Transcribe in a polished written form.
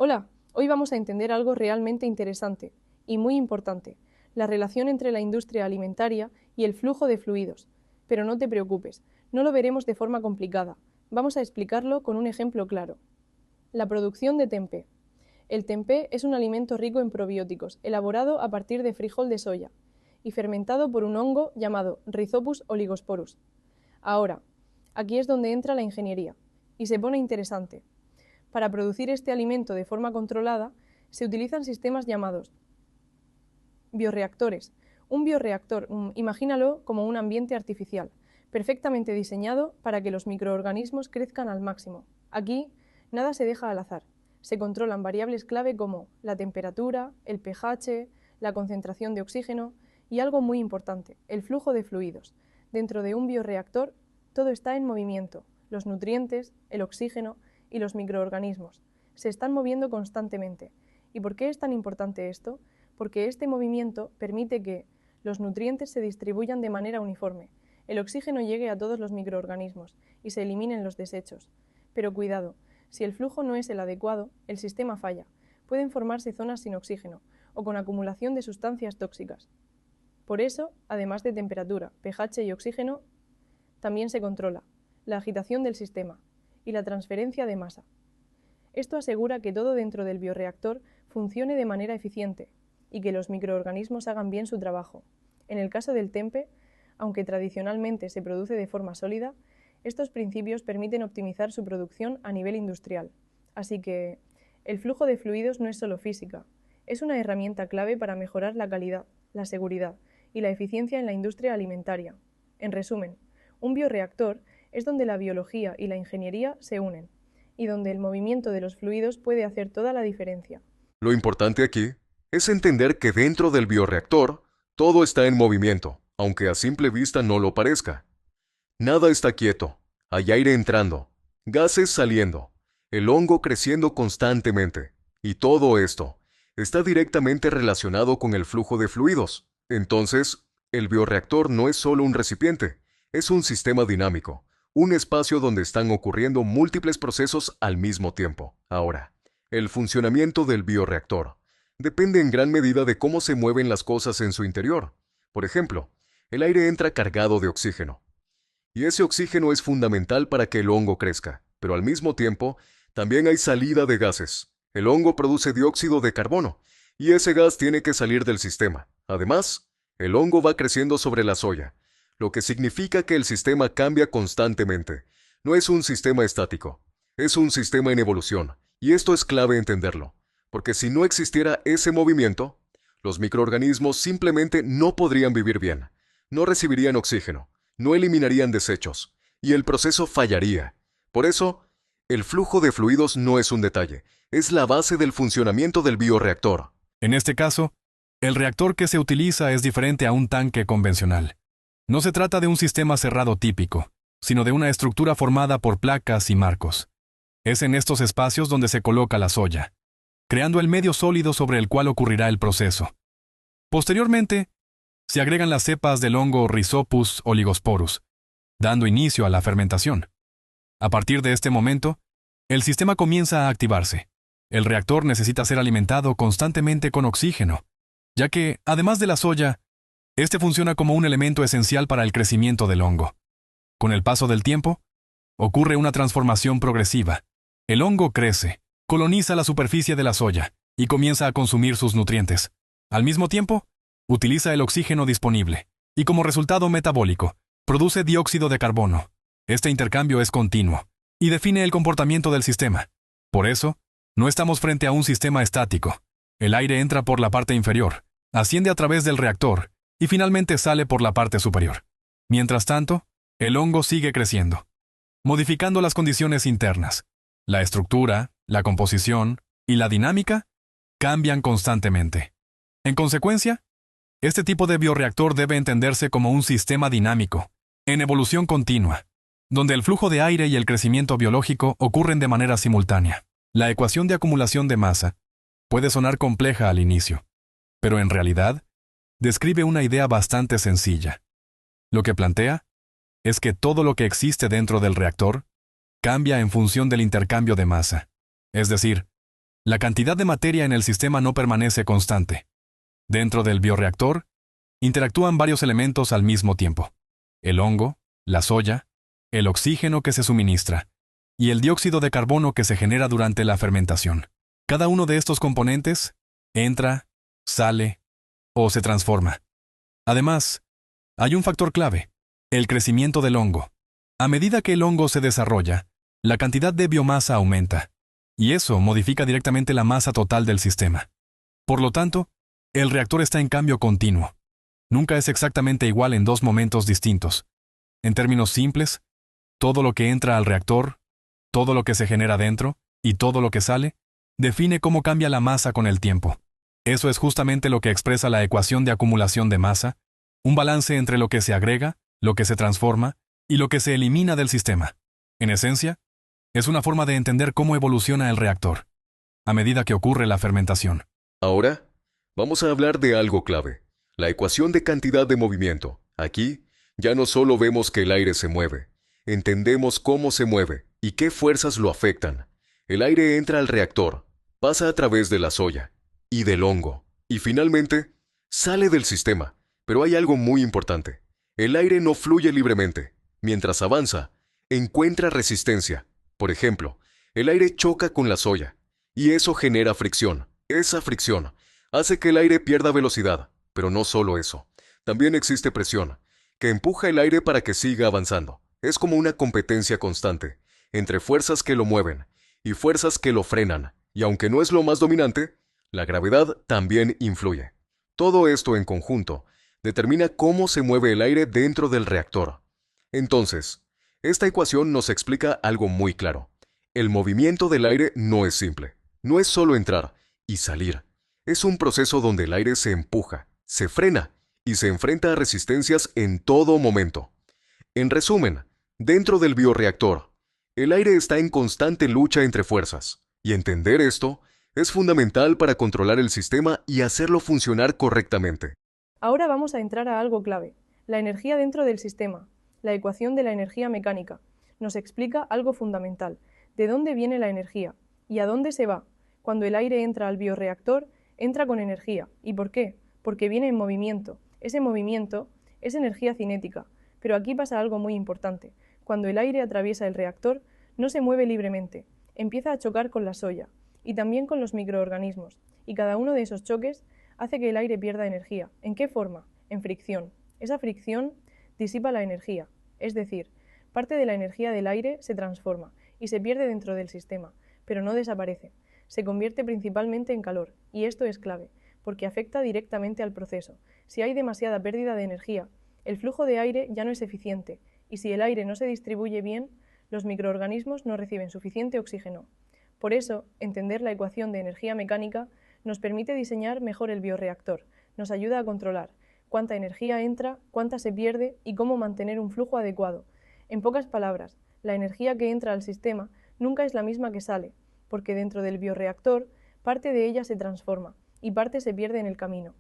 Hola, hoy vamos a entender algo realmente interesante y muy importante, la relación entre la industria alimentaria y el flujo de fluidos. Pero no te preocupes, no lo veremos de forma complicada. Vamos a explicarlo con un ejemplo claro. La producción de tempeh. El tempeh es un alimento rico en probióticos, elaborado a partir de frijol de soya y fermentado por un hongo llamado Rhizopus oligosporus. Ahora, aquí es donde entra la ingeniería y se pone interesante. Para producir este alimento de forma controlada, se utilizan sistemas llamados bioreactores. Un bioreactor, imagínalo como un ambiente artificial, perfectamente diseñado para que los microorganismos crezcan al máximo. Aquí, nada se deja al azar. Se controlan variables clave como la temperatura, el pH, la concentración de oxígeno y algo muy importante, el flujo de fluidos. Dentro de un bioreactor, todo está en movimiento. Los nutrientes, el oxígeno y los microorganismos se están moviendo constantemente. ¿Y por qué es tan importante esto? Porque este movimiento permite que los nutrientes se distribuyan de manera uniforme, el oxígeno llegue a todos los microorganismos y se eliminen los desechos. Pero cuidado, si el flujo no es el adecuado, el sistema falla. Pueden formarse zonas sin oxígeno o con acumulación de sustancias tóxicas. Por eso, además de temperatura, pH y oxígeno, también se controla la agitación del sistema y la transferencia de masa. Esto asegura que todo dentro del bioreactor funcione de manera eficiente y que los microorganismos hagan bien su trabajo. En el caso del tempeh, aunque tradicionalmente se produce de forma sólida, estos principios permiten optimizar su producción a nivel industrial. Así que el flujo de fluidos no es solo física, es una herramienta clave para mejorar la calidad, la seguridad y la eficiencia en la industria alimentaria. En resumen, un bioreactor es donde la biología y la ingeniería se unen, y donde el movimiento de los fluidos puede hacer toda la diferencia. Lo importante aquí es entender que dentro del bioreactor todo está en movimiento, aunque a simple vista no lo parezca. Nada está quieto, hay aire entrando, gases saliendo, el hongo creciendo constantemente, y todo esto está directamente relacionado con el flujo de fluidos. Entonces, el bioreactor no es solo un recipiente, es un sistema dinámico, un espacio donde están ocurriendo múltiples procesos al mismo tiempo. Ahora, el funcionamiento del bioreactor depende en gran medida de cómo se mueven las cosas en su interior. Por ejemplo, el aire entra cargado de oxígeno, y ese oxígeno es fundamental para que el hongo crezca, pero al mismo tiempo, también hay salida de gases. El hongo produce dióxido de carbono, y ese gas tiene que salir del sistema. Además, el hongo va creciendo sobre la soya, lo que significa que el sistema cambia constantemente. No es un sistema estático, es un sistema en evolución, y esto es clave entenderlo, porque si no existiera ese movimiento, los microorganismos simplemente no podrían vivir bien, no recibirían oxígeno, no eliminarían desechos, y el proceso fallaría. Por eso, el flujo de fluidos no es un detalle, es la base del funcionamiento del bioreactor. En este caso, el reactor que se utiliza es diferente a un tanque convencional. No se trata de un sistema cerrado típico, sino de una estructura formada por placas y marcos. Es en estos espacios donde se coloca la soya, creando el medio sólido sobre el cual ocurrirá el proceso. Posteriormente, se agregan las cepas del hongo Rhizopus oligosporus, dando inicio a la fermentación. A partir de este momento, el sistema comienza a activarse. El reactor necesita ser alimentado constantemente con oxígeno, ya que, además de la soya, este funciona como un elemento esencial para el crecimiento del hongo. Con el paso del tiempo, ocurre una transformación progresiva. El hongo crece, coloniza la superficie de la soya y comienza a consumir sus nutrientes. Al mismo tiempo, utiliza el oxígeno disponible y como resultado metabólico, produce dióxido de carbono. Este intercambio es continuo y define el comportamiento del sistema. Por eso, no estamos frente a un sistema estático. El aire entra por la parte inferior, asciende a través del reactor y finalmente sale por la parte superior. Mientras tanto, el hongo sigue creciendo, modificando las condiciones internas. La estructura, la composición y la dinámica cambian constantemente. En consecuencia, este tipo de bioreactor debe entenderse como un sistema dinámico, en evolución continua, donde el flujo de aire y el crecimiento biológico ocurren de manera simultánea. La ecuación de acumulación de masa puede sonar compleja al inicio, pero en realidad describe una idea bastante sencilla. Lo que plantea es que todo lo que existe dentro del reactor cambia en función del intercambio de masa. Es decir, La cantidad de materia en el sistema no permanece constante. Dentro del bioreactor, interactúan varios elementos al mismo tiempo: el hongo, la soya, el oxígeno que se suministra y el dióxido de carbono que se genera durante la fermentación. Cada uno de estos componentes entra, sale o se transforma. Además, hay un factor clave: el crecimiento del hongo. A medida que el hongo se desarrolla, la cantidad de biomasa aumenta, y eso modifica directamente la masa total del sistema. Por lo tanto, el reactor está en cambio continuo. Nunca es exactamente igual en dos momentos distintos. En términos simples, todo lo que entra al reactor, todo lo que se genera dentro y todo lo que sale, define cómo cambia la masa con el tiempo. Eso es justamente lo que expresa la ecuación de acumulación de masa, un balance entre lo que se agrega, lo que se transforma y lo que se elimina del sistema. En esencia, es una forma de entender cómo evoluciona el reactor a medida que ocurre la fermentación. Ahora, vamos a hablar de algo clave: la ecuación de cantidad de movimiento. Aquí, ya no solo vemos que el aire se mueve, entendemos cómo se mueve y qué fuerzas lo afectan. El aire entra al reactor, pasa a través de la soya y del hongo, y finalmente, sale del sistema. Pero hay algo muy importante: el aire no fluye libremente. Mientras avanza, encuentra resistencia. Por ejemplo, el aire choca con la soya, y eso genera fricción. Esa fricción hace que el aire pierda velocidad, pero no solo eso. También existe presión, que empuja el aire para que siga avanzando. Es como una competencia constante entre fuerzas que lo mueven y fuerzas que lo frenan, y aunque no es lo más dominante, la gravedad también influye. Todo esto en conjunto determina cómo se mueve el aire dentro del reactor. Entonces, esta ecuación nos explica algo muy claro: el movimiento del aire no es simple. No es solo entrar y salir. Es un proceso donde el aire se empuja, se frena y se enfrenta a resistencias en todo momento. En resumen, dentro del bioreactor, el aire está en constante lucha entre fuerzas, y entender esto es fundamental para controlar el sistema y hacerlo funcionar correctamente. Ahora vamos a entrar a algo clave: la energía dentro del sistema. La ecuación de la energía mecánica nos explica algo fundamental: de dónde viene la energía y a dónde se va. Cuando el aire entra al bioreactor, entra con energía. ¿Y por qué? Porque viene en movimiento. Ese movimiento es energía cinética. Pero aquí pasa algo muy importante: cuando el aire atraviesa el reactor, no se mueve libremente, empieza a chocar con la soya y también con los microorganismos, y cada uno de esos choques hace que el aire pierda energía. ¿En qué forma? En fricción. Esa fricción disipa la energía, es decir, parte de la energía del aire se transforma y se pierde dentro del sistema, pero no desaparece. Se convierte principalmente en calor, y esto es clave, porque afecta directamente al proceso. Si hay demasiada pérdida de energía, el flujo de aire ya no es eficiente, y si el aire no se distribuye bien, los microorganismos no reciben suficiente oxígeno. Por eso, entender la ecuación de energía mecánica nos permite diseñar mejor el bioreactor, nos ayuda a controlar cuánta energía entra, cuánta se pierde y cómo mantener un flujo adecuado. En pocas palabras, la energía que entra al sistema nunca es la misma que sale, porque dentro del bioreactor parte de ella se transforma y parte se pierde en el camino.